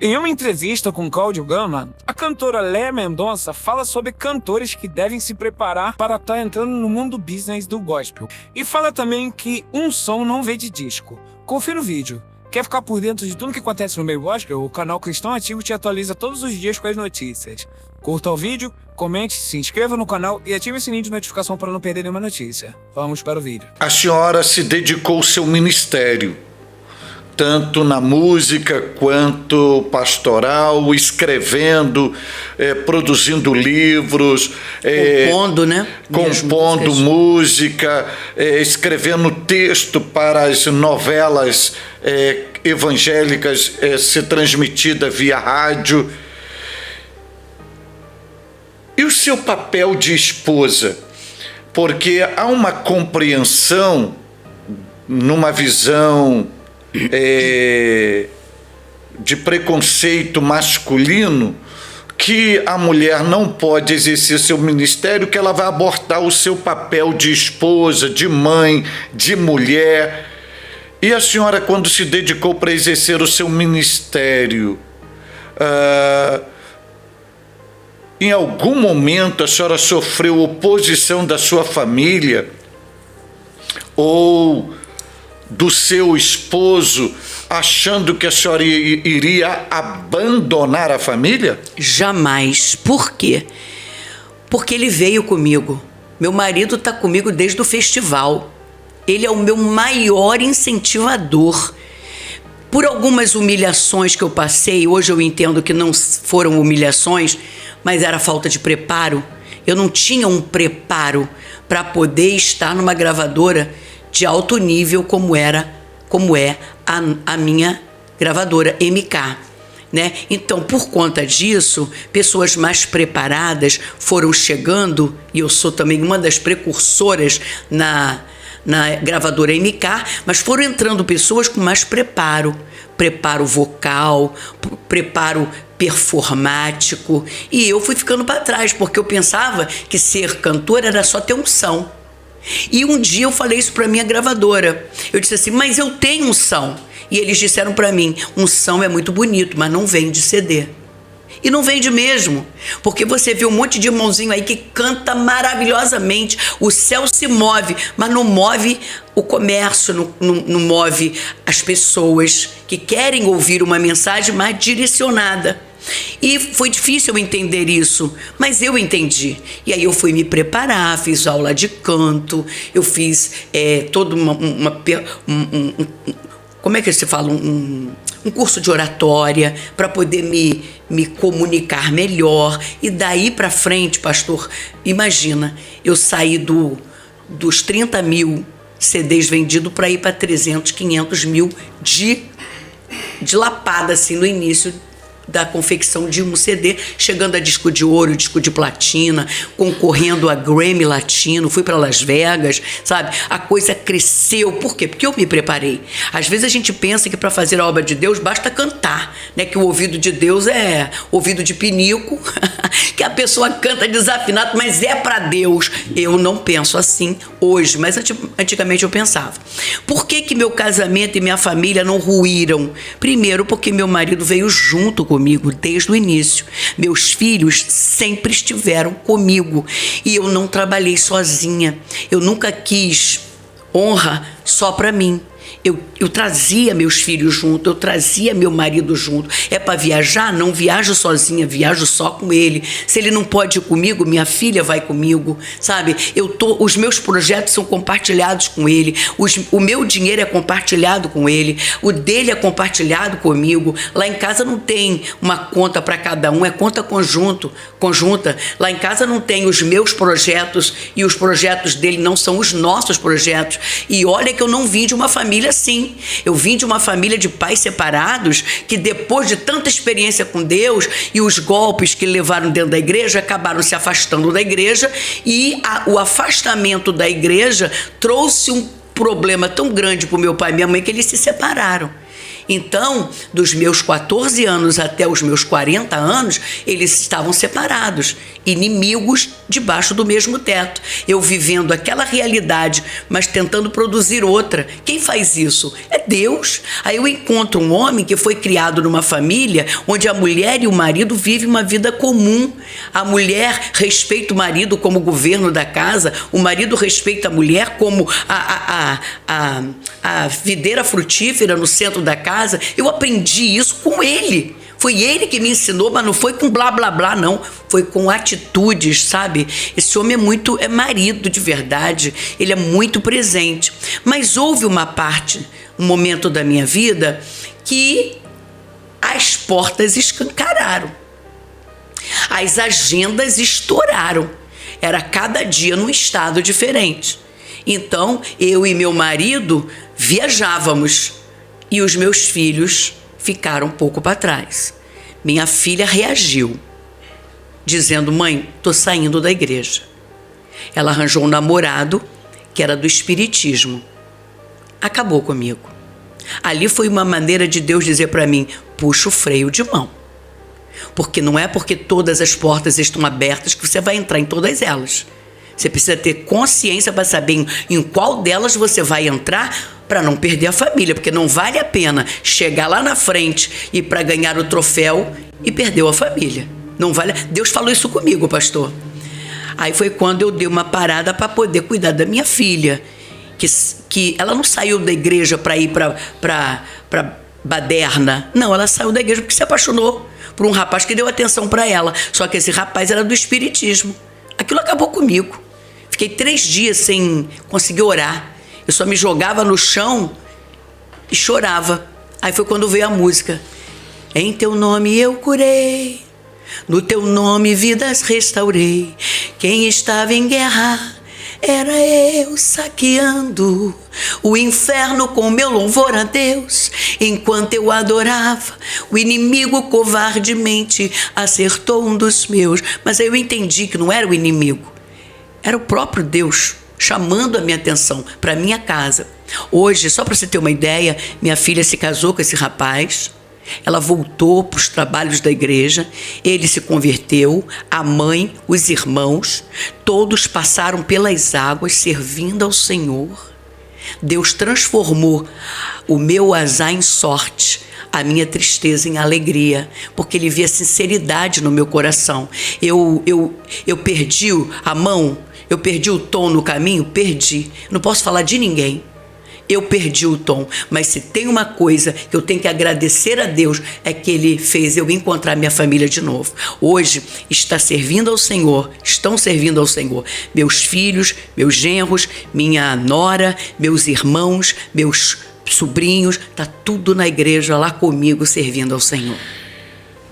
Em uma entrevista com Cláudio Gama, a cantora Léa Mendonça fala sobre cantores que devem se preparar para estar entrando no mundo business do gospel. E fala também que um som não vem de disco. Confira o vídeo. Quer ficar por dentro de tudo que acontece no meio gospel? O canal Cristão Ativo te atualiza todos os dias com as notícias. Curta o vídeo, comente, se inscreva no canal e ative o sininho de notificação para não perder nenhuma notícia. Vamos para o vídeo. A senhora se dedicou ao seu ministério, tanto na música quanto pastoral, escrevendo, produzindo livros, compondo, né? Compondo música, escrevendo texto para as novelas evangélicas ser transmitida via rádio. E o seu papel de esposa? Porque há uma compreensão, numa visão de preconceito masculino, que a mulher não pode exercer seu ministério, que ela vai abortar o seu papel de esposa, de mãe, de mulher. E a senhora, quando se dedicou para exercer o seu ministério, em algum momento a senhora sofreu oposição da sua família ou do seu esposo, achando que a senhora iria abandonar a família? Jamais. Por quê? Porque ele veio comigo. Meu marido está comigo desde o festival. Ele é o meu maior incentivador. Por algumas humilhações que eu passei, hoje eu entendo que não foram humilhações, mas era falta de preparo. Eu não tinha um preparo para poder estar numa gravadora de alto nível como é a minha gravadora MK, né? Então, por conta disso, pessoas mais preparadas foram chegando, e eu sou também uma das precursoras na gravadora MK, mas foram entrando pessoas com mais preparo vocal, preparo performático, e eu fui ficando para trás, porque eu pensava que ser cantora era só ter unção. E um dia eu falei isso para minha gravadora. Eu disse assim, mas eu tenho unção. E eles disseram para mim, unção é muito bonito, mas não vende CD. E não vende mesmo, porque você vê um monte de irmãozinho aí que canta maravilhosamente, o céu se move, mas não move o comércio, não move as pessoas que querem ouvir uma mensagem mais direcionada. E foi difícil eu entender isso, mas eu entendi. E aí eu fui me preparar, fiz aula de canto, eu fiz toda como é que se fala? Um curso de oratória para poder me comunicar melhor. E daí para frente, pastor, imagina, eu saí dos 30 mil CDs vendidos para ir para 300, 500 mil de lapada, assim, no início da confecção de um CD, chegando a disco de ouro, disco de platina, concorrendo a Grammy Latino, fui para Las Vegas, sabe? A coisa cresceu. Por quê? Porque eu me preparei. Às vezes a gente pensa que para fazer a obra de Deus basta cantar, né? Que o ouvido de Deus é ouvido de pinico, que a pessoa canta desafinado, mas é para Deus. Eu não penso assim hoje, mas antigamente eu pensava. Por que meu casamento e minha família não ruíram? Primeiro, porque meu marido veio junto comigo desde o início. Meus filhos sempre estiveram comigo e eu não trabalhei sozinha. Eu nunca quis honra só para mim. Eu trazia meus filhos junto, eu trazia meu marido junto. É para viajar? Não viajo sozinha, viajo só com ele. Se ele não pode ir comigo, minha filha vai comigo, sabe? Os meus projetos são compartilhados com ele, o meu dinheiro é compartilhado com ele, o dele é compartilhado comigo. Lá em casa não tem uma conta para cada um, é conta conjunta. Lá em casa não tem os meus projetos e os projetos dele não são os nossos projetos. E olha que eu não vim de uma família assim. Eu vim de uma família de pais separados que depois de tanta experiência com Deus e os golpes que levaram dentro da igreja, acabaram se afastando da igreja e o afastamento da igreja trouxe um problema tão grande para o meu pai e minha mãe que eles se separaram. Então, dos meus 14 anos até os meus 40 anos, eles estavam separados, inimigos debaixo do mesmo teto. Eu vivendo aquela realidade, mas tentando produzir outra. Quem faz isso? É Deus. Aí eu encontro um homem que foi criado numa família onde a mulher e o marido vivem uma vida comum. A mulher respeita o marido como governo da casa, o marido respeita a mulher como a videira frutífera no centro da casa. Eu aprendi isso com ele. Foi ele que me ensinou, mas não foi com blá, blá, blá, não. Foi com atitudes, sabe? Esse homem é marido de verdade. Ele é muito presente. Mas houve uma parte, um momento da minha vida que as portas escancararam. As agendas estouraram. Era cada dia num estado diferente. Então, eu e meu marido viajávamos e os meus filhos ficaram um pouco para trás. Minha filha reagiu, dizendo: mãe, tô saindo da igreja. Ela arranjou um namorado que era do espiritismo. Acabou comigo. Ali foi uma maneira de Deus dizer para mim: puxa o freio de mão. Porque não é porque todas as portas estão abertas que você vai entrar em todas elas. Você precisa ter consciência para saber em qual delas você vai entrar para não perder a família, porque não vale a pena chegar lá na frente e para ganhar o troféu e perdeu a família. Não vale. Deus falou isso comigo, pastor. Aí foi quando eu dei uma parada para poder cuidar da minha filha, que ela não saiu da igreja para ir para baderna. Não, ela saiu da igreja porque se apaixonou por um rapaz que deu atenção para ela. Só que esse rapaz era do espiritismo. Aquilo acabou comigo. Fiquei 3 dias sem conseguir orar. Eu só me jogava no chão e chorava. Aí foi quando veio a música. Em teu nome eu curei, no teu nome vidas restaurei. Quem estava em guerra era eu saqueando o inferno com meu louvor a Deus. Enquanto eu adorava, o inimigo covardemente acertou um dos meus. Mas aí eu entendi que não era o inimigo, era o próprio Deus chamando a minha atenção para minha casa. Hoje, só para você ter uma ideia, minha filha se casou com esse rapaz. Ela voltou para os trabalhos da igreja, ele se converteu, a mãe, os irmãos, todos passaram pelas águas servindo ao Senhor. Deus transformou o meu azar em sorte, a minha tristeza em alegria, porque Ele via sinceridade no meu coração. Eu perdi a mão, eu perdi o tom no caminho, perdi. Não posso falar de ninguém. Eu perdi o tom, mas se tem uma coisa que eu tenho que agradecer a Deus, é que Ele fez eu encontrar minha família de novo. Hoje está servindo ao Senhor, estão servindo ao Senhor. Meus filhos, meus genros, minha nora, meus irmãos, meus sobrinhos, está tudo na igreja lá comigo servindo ao Senhor.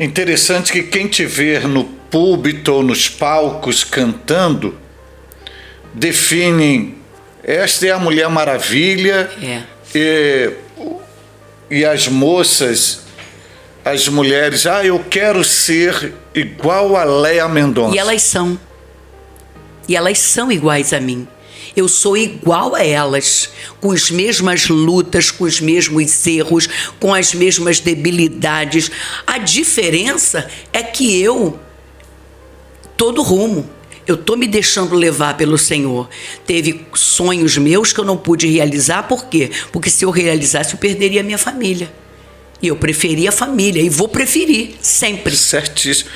Interessante que quem te ver no púlpito ou nos palcos cantando, definem: esta é a Mulher Maravilha. E as moças, as mulheres: eu quero ser igual a Léa Mendonça. E elas são. E elas são iguais a mim. Eu sou igual a elas, com as mesmas lutas, com os mesmos erros, com as mesmas debilidades. A diferença é que eu tô no rumo. Eu estou me deixando levar pelo Senhor. Teve sonhos meus que eu não pude realizar. Por quê? Porque se eu realizasse, eu perderia a minha família. E eu preferi a família. E vou preferir, sempre. Certíssimo.